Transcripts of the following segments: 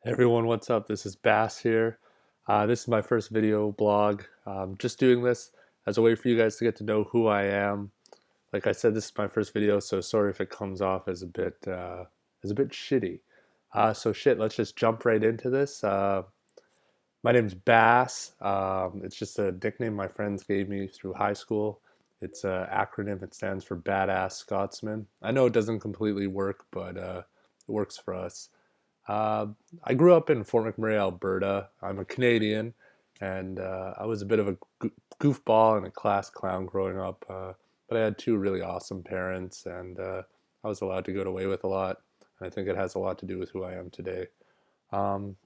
Hey everyone, what's up? This is BAS here. This is my first video blog. Just doing this as a way for you guys to get to know who I am. Like I said, this is my first video, so sorry if it comes off as a bit shitty. So shit, let's just jump right into this. My name's BAS. It's just a nickname my friends gave me through high school. It's an acronym. It stands for Badass Scotsman. I know it doesn't completely work, but it works for us. Uh, I grew up in Fort McMurray, Alberta. I'm a Canadian, and I was a bit of a goofball and a class clown growing up. But I had two really awesome parents, and I was allowed to get away with a lot. And I think it has a lot to do with who I am today. Um,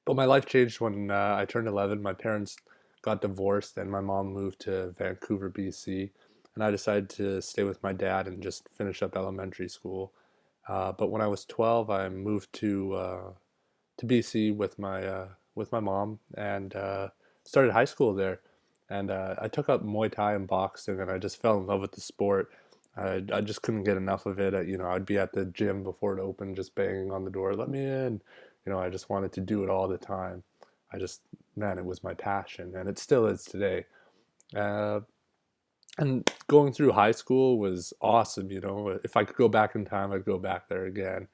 but my life changed when I turned 11. My parents got divorced, and my mom moved to Vancouver, BC. And I decided to stay with my dad and just finish up elementary school. But when I was 12, I moved to BC with my mom and started high school there. And I took up Muay Thai and boxing, and I just fell in love with the sport. I just couldn't get enough of it. I'd be at the gym before it opened, just banging on the door, "Let me in." I just wanted to do it all the time. I just, man, it was my passion, and it still is today. Uh, and going through high school was awesome. If I could go back in time, I'd go back there again.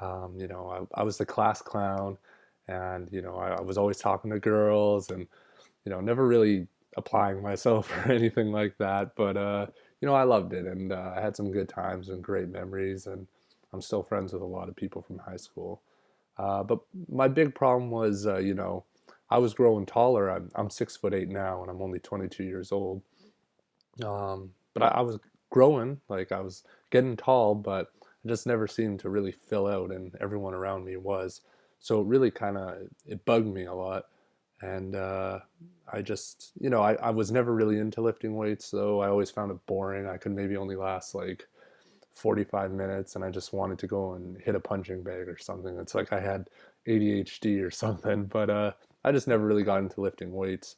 I was the class clown, and I was always talking to girls, and never really applying myself or anything like that. But I loved it, and I had some good times and great memories, and I'm still friends with a lot of people from high school. But my big problem was, I was growing taller. I'm 6'8" now, and I'm only 22 years old. But I was growing, like I was getting tall, but I just never seemed to really fill out, and everyone around me was. So it really kind of it bugged me a lot, and I just, I was never really into lifting weights, so I always found it boring. I could maybe only last like 45 minutes, and I just wanted to go and hit a punching bag or something. It's like I had ADHD or something, but I just never really got into lifting weights.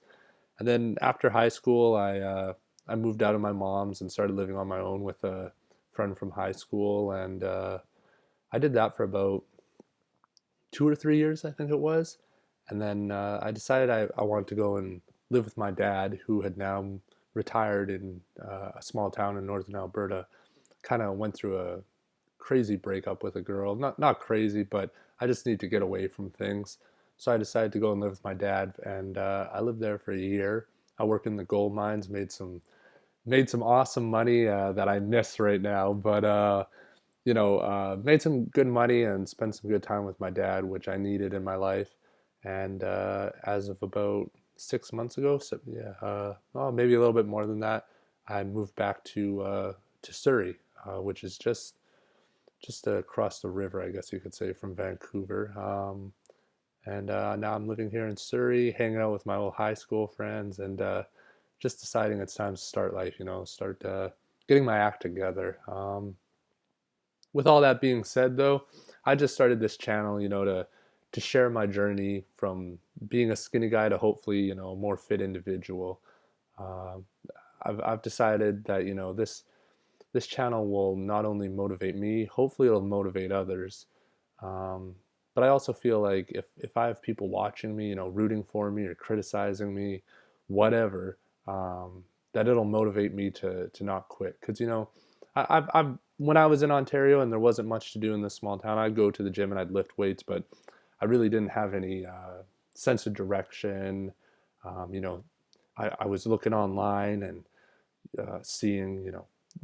And then after high school, I moved out of my mom's and started living on my own with a friend from high school, and I did that for about 2 or 3 years, I think it was. And then I decided I wanted to go and live with my dad, who had now retired in a small town in northern Alberta. Kind of went through a crazy breakup with a girl. Not crazy, but I just need to get away from things. So I decided to go and live with my dad, and I lived there for a year. I worked in the gold mines, made some awesome money that I miss right now, but made some good money and spent some good time with my dad, which I needed in my life. And as of about 6 months ago, so yeah, well, maybe a little bit more than that, I moved back to Surrey, which is just across the river, I guess you could say, from Vancouver. And now I'm living here in Surrey, hanging out with my old high school friends, and just deciding it's time to start life, start getting my act together. With all that being said, though, I just started this channel, to share my journey from being a skinny guy to hopefully, a more fit individual. Uh, I've decided that, this channel will not only motivate me, hopefully it'll motivate others. Um, but I also feel like if I have people watching me, rooting for me or criticizing me, whatever, that it'll motivate me to not quit. Because I've when I was in Ontario and there wasn't much to do in this small town, I'd go to the gym and I'd lift weights, but I really didn't have any sense of direction. Um, you know, I was looking online and seeing,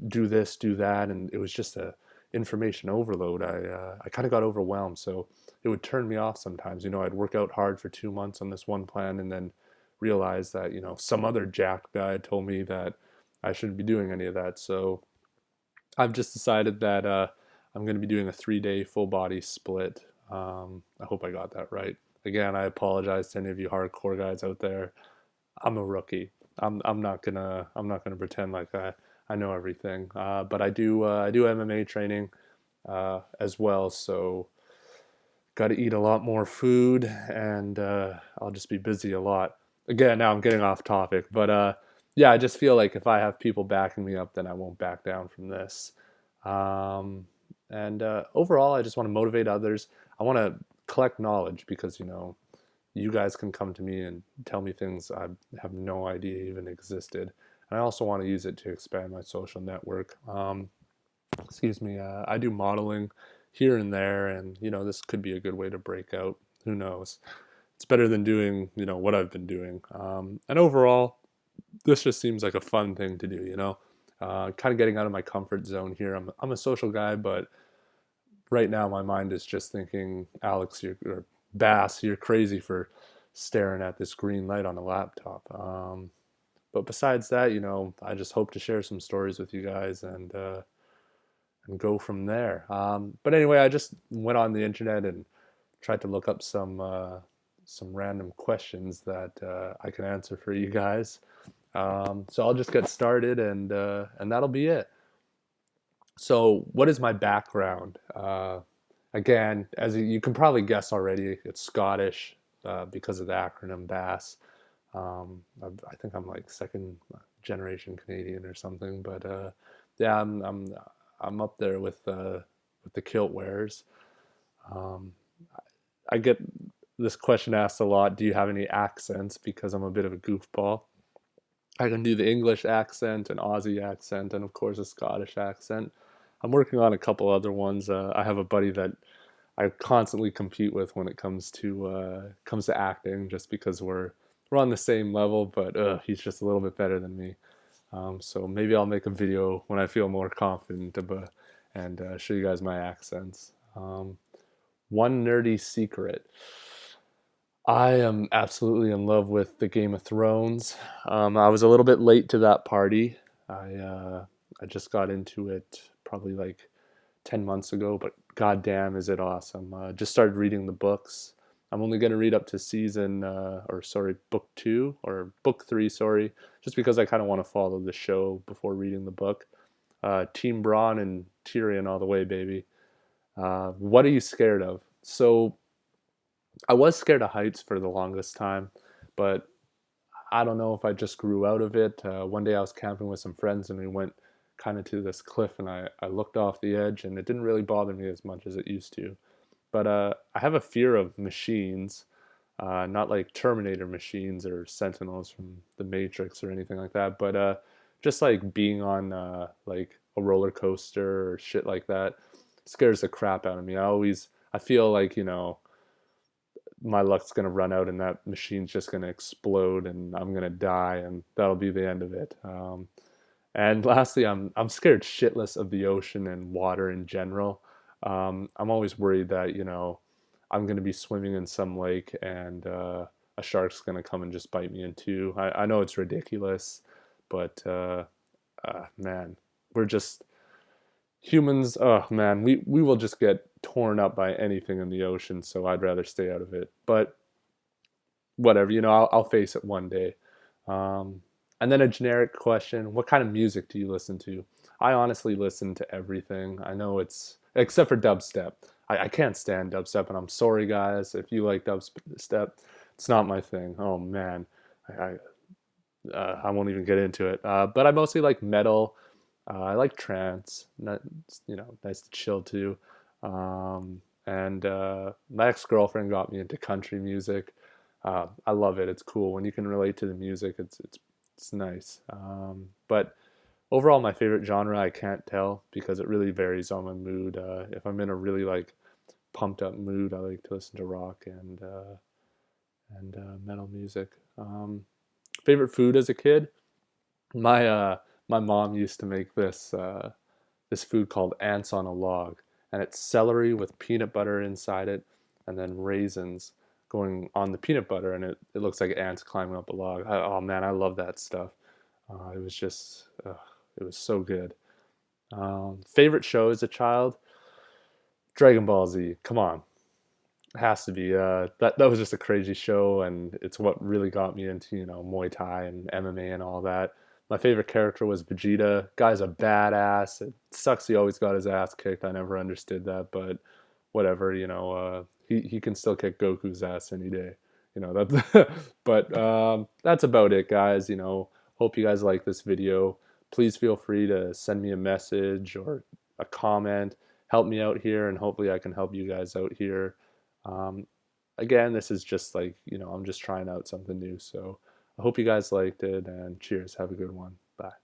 do this, do that, and it was just a information overload. I kind of got overwhelmed, so it would turn me off sometimes. I'd work out hard for 2 months on this one plan, and then realize that some other jack guy told me that I shouldn't be doing any of that. So I've just decided that I'm going to be doing a 3-day full body split. I hope I got that right. Again, I apologize to any of you hardcore guys out there. I'm a rookie. I'm not gonna pretend like I know everything. But I do MMA training as well. So got to eat a lot more food, and I'll just be busy a lot. Again, now I'm getting off topic, but yeah, I just feel like if I have people backing me up, then I won't back down from this. And overall, I just want to motivate others. I want to collect knowledge because, you guys can come to me and tell me things I have no idea even existed. And I also want to use it to expand my social network. Excuse me. I do modeling here and there, and this could be a good way to break out. Who knows? It's better than doing what I've been doing. And overall, this just seems like a fun thing to do. Kind of getting out of my comfort zone here. I'm a social guy, but right now my mind is just thinking, Alex, or BAS, you're crazy for staring at this green light on a laptop. But besides that, I just hope to share some stories with you guys and go from there. But anyway, I just went on the internet and tried to look up some random questions that I can answer for you guys. So I'll just get started, and that'll be it. So, what is my background? Again, as you can probably guess already, it's Scottish because of the acronym BAS. I think I'm like second generation Canadian or something, but yeah, I'm up there with the kilt wearers. Um, I get this question asked a lot. Do you have any accents? Because I'm a bit of a goofball. I can do the English accent, an Aussie accent, and of course a Scottish accent. I'm working on a couple other ones. I have a buddy that I constantly compete with when it comes to acting, just because we're on the same level, but he's just a little bit better than me. So maybe I'll make a video when I feel more confident and show you guys my accents. One nerdy secret. I am absolutely in love with the Game of Thrones. I was a little bit late to that party. I just got into it probably like 10 months ago, but goddamn, is it awesome. Just started reading the books. I'm only going to read up to book 2 or book 3, sorry, just because I kind of want to follow the show before reading the book. Team Braun and Tyrion all the way, baby. What are you scared of? So I was scared of heights for the longest time, but I don't know if I just grew out of it. One day I was camping with some friends and we went kind of to this cliff, and I looked off the edge, and it didn't really bother me as much as it used to. But I have a fear of machines, not like Terminator machines or Sentinels from the Matrix or anything like that, but just like being on like a roller coaster or shit like that scares the crap out of me. I feel like, my luck's gonna run out and that machine's just gonna explode and I'm gonna die and that'll be the end of it. And lastly, I'm scared shitless of the ocean and water in general. I'm always worried that I'm gonna be swimming in some lake and a shark's gonna come and just bite me in two. I know it's ridiculous, but man, we're just humans. Oh man, we will just get torn up by anything in the ocean. So I'd rather stay out of it. But whatever, I'll face it one day. And then a generic question: what kind of music do you listen to? I honestly listen to everything. I know it's except for dubstep. I can't stand dubstep, and I'm sorry, guys, if you like dubstep. It's not my thing. Oh man, I I won't even get into it. But I mostly like metal. I like trance. Not, nice to chill to. And my ex-girlfriend got me into country music. I love it. It's cool when you can relate to the music. It's nice. But overall, my favorite genre I can't tell because it really varies on my mood. If I'm in a really like pumped up mood, I like to listen to rock and metal music. Favorite food as a kid? My mom used to make this food called ants on a log, and it's celery with peanut butter inside it, and then raisins going on the peanut butter, and it looks like ants climbing up a log. Oh man, I love that stuff. It was just it was so good. Favorite show as a child? Dragon Ball Z. Come on, it has to be. That was just a crazy show, and it's what really got me into Muay Thai and MMA and all that. My favorite character was Vegeta. Guy's a badass. It sucks he always got his ass kicked. I never understood that, but whatever. He can still kick Goku's ass any day. That's but that's about it, guys. Hope you guys like this video. Please feel free to send me a message or a comment. Help me out here, and hopefully I can help you guys out here. Um, Again, this is just like, I'm just trying out something new. So I hope you guys liked it, and cheers. Have a good one. Bye.